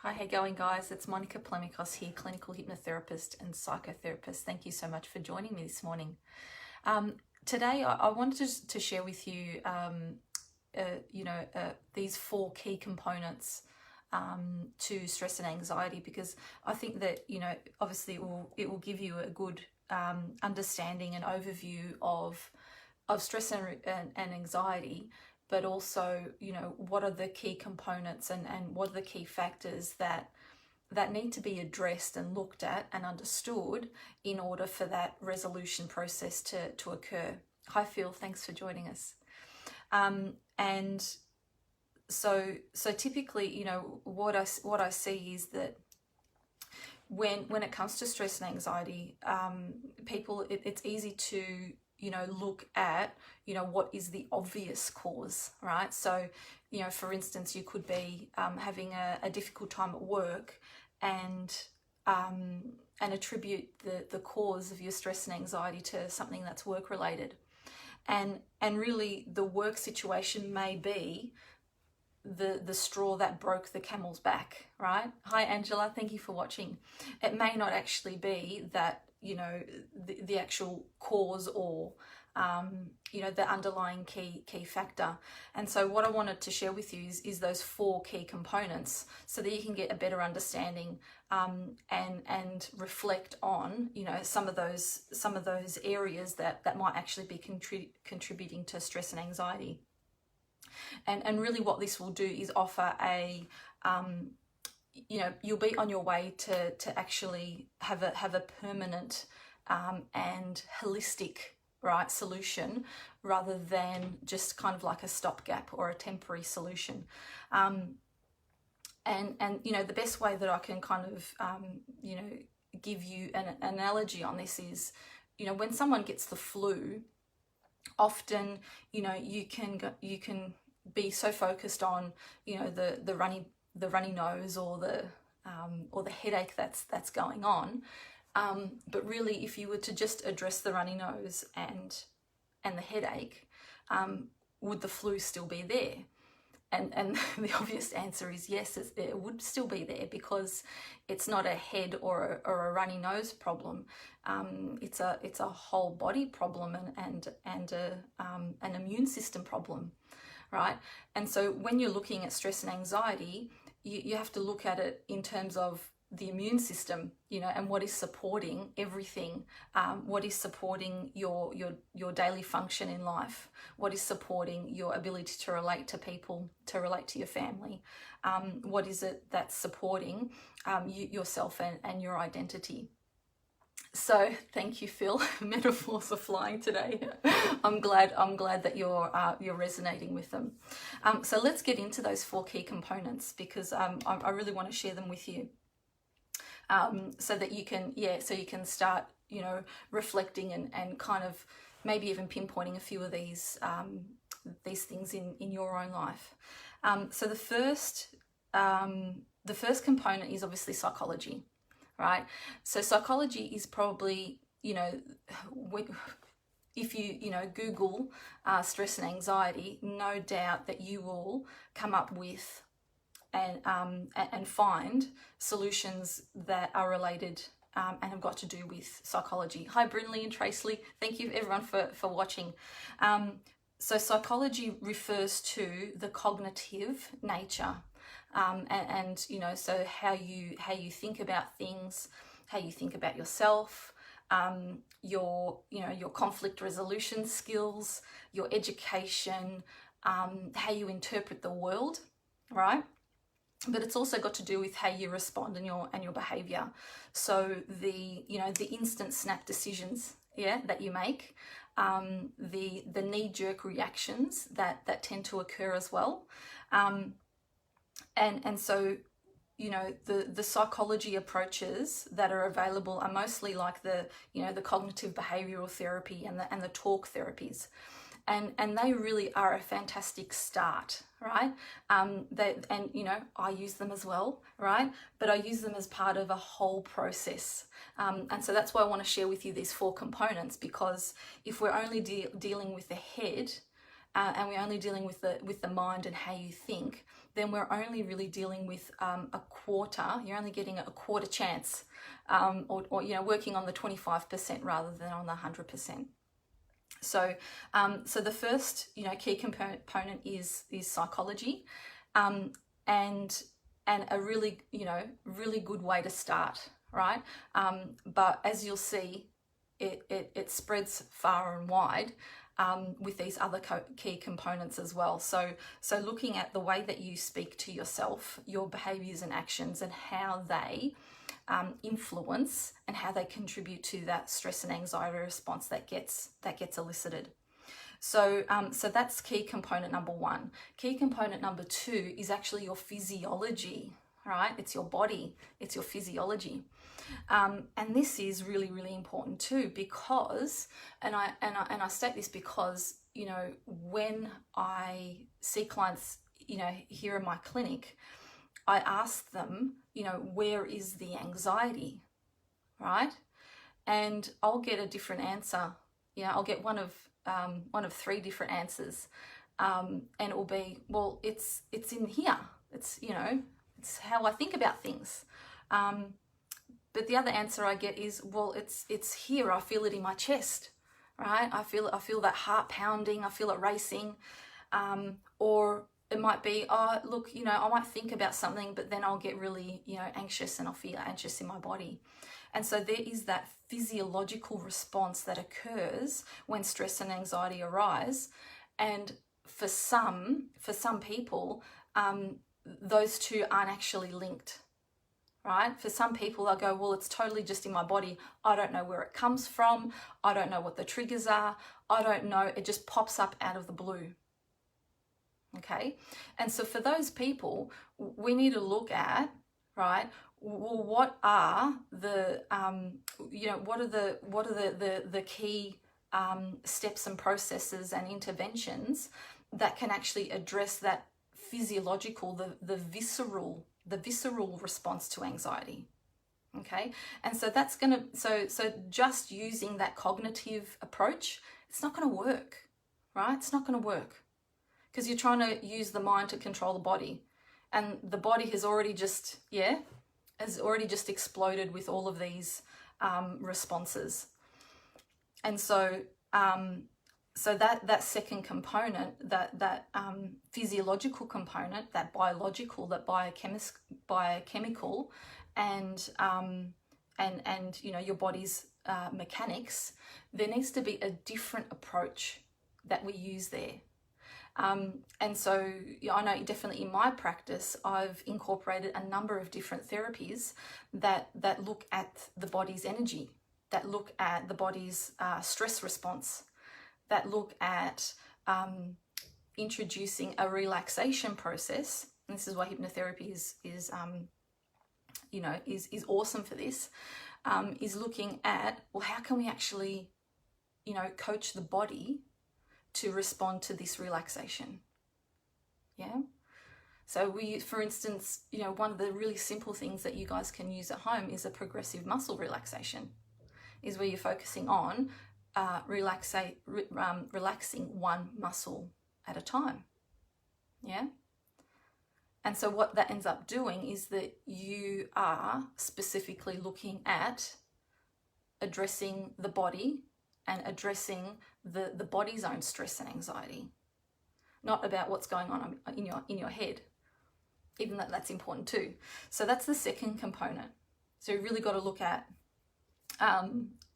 Hi, how you going, guys? It's Monika here, clinical hypnotherapist and psychotherapist. Thank you so much for joining me this morning. Today, I wanted to share with you, these 4 key components to stress and anxiety, because I think that, obviously it will give you a good understanding and overview of stress and anxiety, but also, what are the key components and what are the key factors that need to be addressed and looked at and understood in order for that resolution process to occur. Hi, Phil, thanks for joining us. And so typically, what I see is that when it comes to stress and anxiety, people, it's easy to look at, what is the obvious cause, right? So, for instance, you could be having a difficult time at work and attribute the cause of your stress and anxiety to something that's work related. And really the work situation may be the straw that broke the camel's back, right? Hi, Angela, thank you for watching. It may not actually be that, the actual cause or, the underlying key factor. And so what I wanted to share with you is those 4 key components so that you can get a better understanding and reflect on, some of those areas that might actually be contributing to stress and anxiety. And really what this will do is offer a, you'll be on your way to actually have a permanent and holistic, right, solution, rather than just kind of like a stopgap or a temporary solution. And the best way that I can kind of, give you an analogy on this is, when someone gets the flu, often, you can be so focused on, the runny nose or the headache that's going on. But really, if you were to just address the runny nose and the headache, would the flu still be there? And the obvious answer is yes, it would still be there, because it's not a head or a runny nose problem. It's a whole body problem and an immune system problem, right? And so when you're looking at stress and anxiety, you have to look at it in terms of the immune system, and what is supporting everything, what is supporting your daily function in life, what is supporting your ability to relate to people, to relate to your family, what is it that's supporting yourself and your identity. So thank you, Phil. Metaphors are flying today. I'm glad that you're resonating with them. So let's get into those 4 key components, because I really want to share them with you. So that you can start, reflecting and kind of maybe even pinpointing a few of these things in your own life. So the first component is obviously psychology, right? So psychology is probably, if you Google stress and anxiety, no doubt that you will come up with and find solutions that are related and have got to do with psychology. Hi, Brinley and Traceley. Thank you everyone for watching. So psychology refers to the cognitive nature, and so how you think about things, how you think about yourself, your conflict resolution skills, your education, how you interpret the world, right? But it's also got to do with how you respond and your behavior. So the instant snap decisions, that you make, the knee-jerk reactions that tend to occur as well, and so the psychology approaches that are available are mostly like the cognitive behavioral therapy and the talk therapies. And they really are a fantastic start, right? I use them as well, right? But I use them as part of a whole process. And so that's why I want to share with you these 4 components, because if we're only dealing with the head, and we're only dealing with the mind and how you think, then we're only really dealing with a quarter. You're only getting a quarter chance, or you know, working on the 25% rather than on the 100%. So, so the first, you know, key component is psychology, and a really, you know, really good way to start, right? But as you'll see, it spreads far and wide with these other key components as well. So looking at the way that you speak to yourself, your behaviours and actions, and how they influence and how they contribute to that stress and anxiety response that gets elicited. So so that's key component number one. Key component number two is actually your physiology, right? It's your body, it's your physiology. And this is really, really important too, because, and I state this because, you know, when I see clients, you know, here in my clinic, I ask them, you know, where is the anxiety, right? And I'll get a different answer. You know, I'll get one of three different answers, and it will be, well, it's in here. It's, you know, it's how I think about things. But the other answer I get is, well, it's here. I feel it in my chest, right? I feel that heart pounding. I feel it racing, or it might be, oh, look, you know, I might think about something, but then I'll get really, you know, anxious, and I'll feel anxious in my body. And so there is that physiological response that occurs when stress and anxiety arise. And for some people, those two aren't actually linked, right? For some people, they'll go, well, it's totally just in my body. I don't know where it comes from. I don't know what the triggers are. I don't know. It just pops up out of the blue. Okay. And so for those people, we need to look at, right, well, what are the, you know, what are the key steps and processes and interventions that can actually address that physiological, the visceral response to anxiety. Okay. And so that's going to, so just using that cognitive approach, it's not going to work, right? It's not going to work, because you're trying to use the mind to control the body, and the body has already just, exploded with all of these responses. And so, so that second component, that physiological component, that biological, that biochemical, and you know, your body's mechanics, there needs to be a different approach that we use there. And so, I know definitely in my practice, I've incorporated a number of different therapies that look at the body's energy, that look at the body's stress response, that look at introducing a relaxation process. And this is why hypnotherapy is awesome for this. Is looking at, well, how can we actually, you know, coach the body to respond to this relaxation? Yeah. So we, for instance, you know, one of the really simple things that you guys can use at home is a progressive muscle relaxation, is where you're focusing on relaxing one muscle at a time. Yeah. And so what that ends up doing is that you are specifically looking at addressing the body and addressing the body's own stress and anxiety, not about what's going on in your head, even though that's important too. So that's the second component. So you really got to look at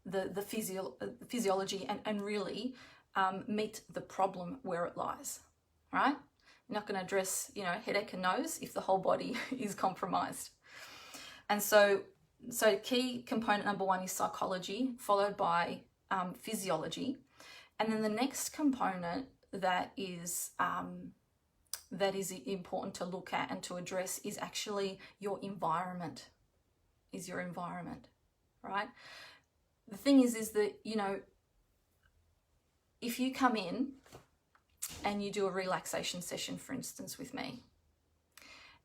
the physiology and really meet the problem where it lies, right? You're not going to address, you know, headache and nose if the whole body is compromised. And so key component number one is psychology, followed by physiology. And then the next component that is important to look at and to address is actually your environment, right? The thing is that, you know, if you come in and you do a relaxation session, for instance, with me,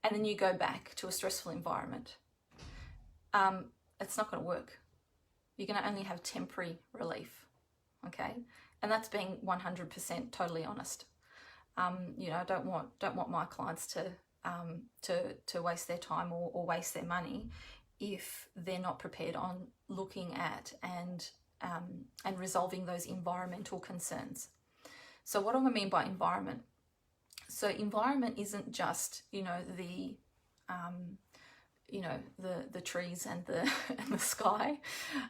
and then you go back to a stressful environment, it's not going to work. You're going to only have temporary relief, okay? And that's being 100% totally honest. You know, I don't want my clients to waste their time or waste their money if they're not prepared on looking at and resolving those environmental concerns. So what do I mean by environment? So environment isn't just, the trees and the and the sky,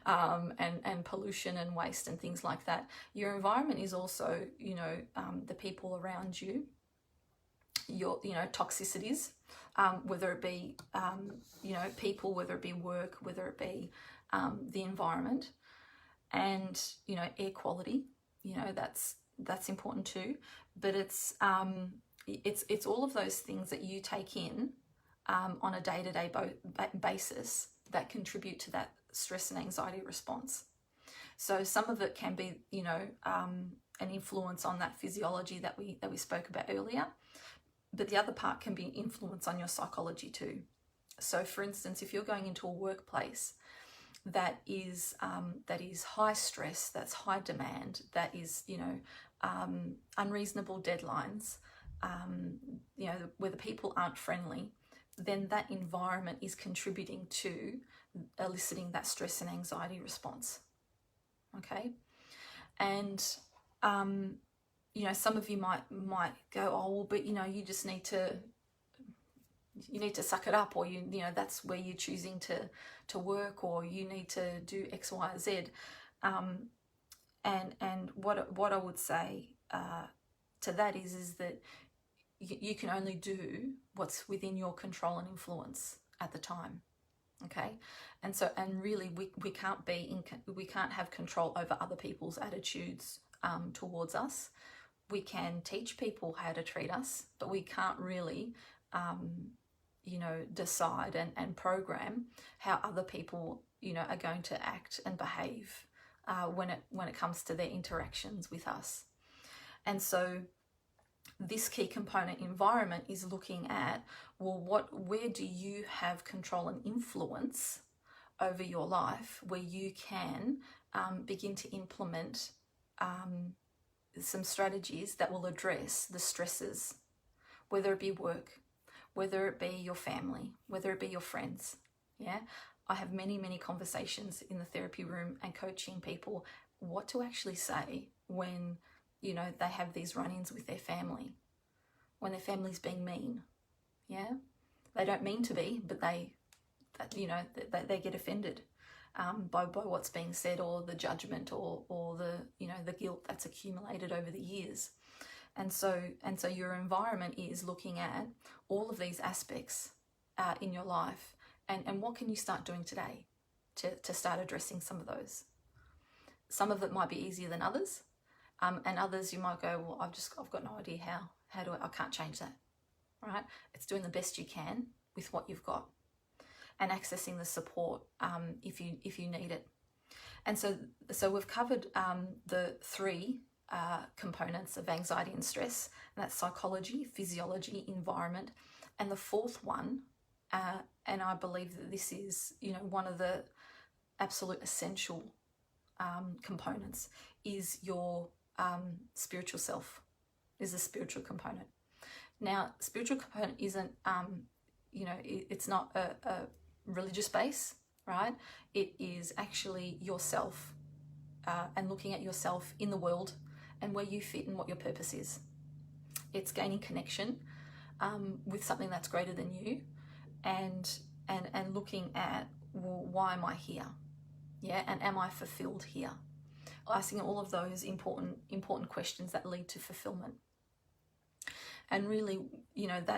and pollution and waste and things like that. Your environment is also, the people around you, your toxicities, whether it be people, whether it be work, whether it be the environment, and air quality. That's important too. But it's all of those things that you take in on a day-to-day basis that contribute to that stress and anxiety response. So some of it can be an influence on that physiology that we spoke about earlier, but the other part can be influence on your psychology too. So for instance, if you're going into a workplace that is high stress, that's high demand, that is unreasonable deadlines, where the people aren't friendly, then that environment is contributing to eliciting that stress and anxiety response. Okay, and some of you might go, oh well, but you just need to suck it up, or that's where you're choosing to work, or you need to do X, Y, Z. And what I would say to that is that you can only do what's within your control and influence at the time. Okay, and really we can't have control over other people's attitudes towards us. We can teach people how to treat us, but we can't really decide and program how other people are going to act and behave when it comes to their interactions with us. And so this key component, environment, is looking at, well, where do you have control and influence over your life, where you can begin to implement some strategies that will address the stresses, whether it be work, whether it be your family, whether it be your friends. Yeah, I have many conversations in the therapy room and coaching people what to actually say when they have these run-ins with their family, when their family's being mean. Yeah, they don't mean to be, but they get offended by what's being said, or the judgment, or the guilt that's accumulated over the years. And so your environment is looking at all of these aspects in your life, and what can you start doing today to start addressing some of those. Some of it might be easier than others, and others you might go, well, I've got no idea how do I can't change that. Right? It's doing the best you can with what you've got, and accessing the support if you need it. And so we've covered the three components of anxiety and stress, and that's psychology, physiology, environment. And the fourth one, and I believe that this is one of the absolute essential components, is your spiritual self, is the spiritual component. Now, spiritual component isn't it's not a religious base, right? It is actually yourself, and looking at yourself in the world and where you fit and what your purpose is. It's gaining connection with something that's greater than you, and looking at, well, why am I here? Yeah, and am I fulfilled here? Asking all of those important questions that lead to fulfillment. And really,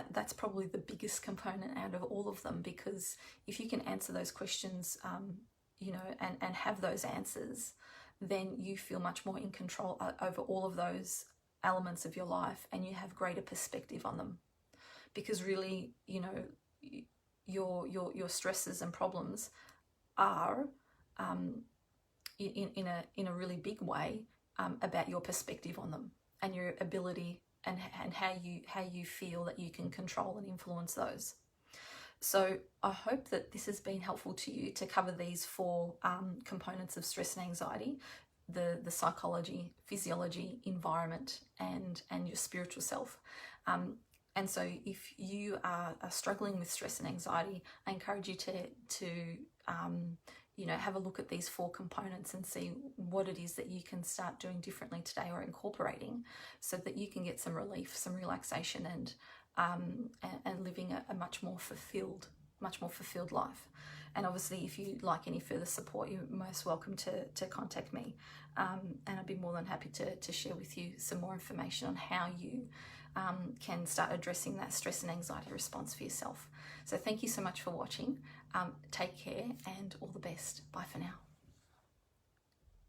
that's probably the biggest component out of all of them, because if you can answer those questions, and have those answers, then you feel much more in control over all of those elements of your life, and you have greater perspective on them. Because really, your stresses and problems are in a really big way about your perspective on them, and your ability and how you feel that you can control and influence those. So I hope that this has been helpful to you to cover these four components of stress and anxiety: the psychology, physiology, environment, and your spiritual self. And so if you are struggling with stress and anxiety, I encourage you to you know, have a look at these 4 components and see what it is that you can start doing differently today or incorporating, so that you can get some relief, some relaxation, and living a much more fulfilled life. And obviously, if you'd like any further support, you're most welcome to contact me, and I'd be more than happy to share with you some more information on how you can start addressing that stress and anxiety response for yourself. So thank you so much for watching. Take care and all the best. Bye for now.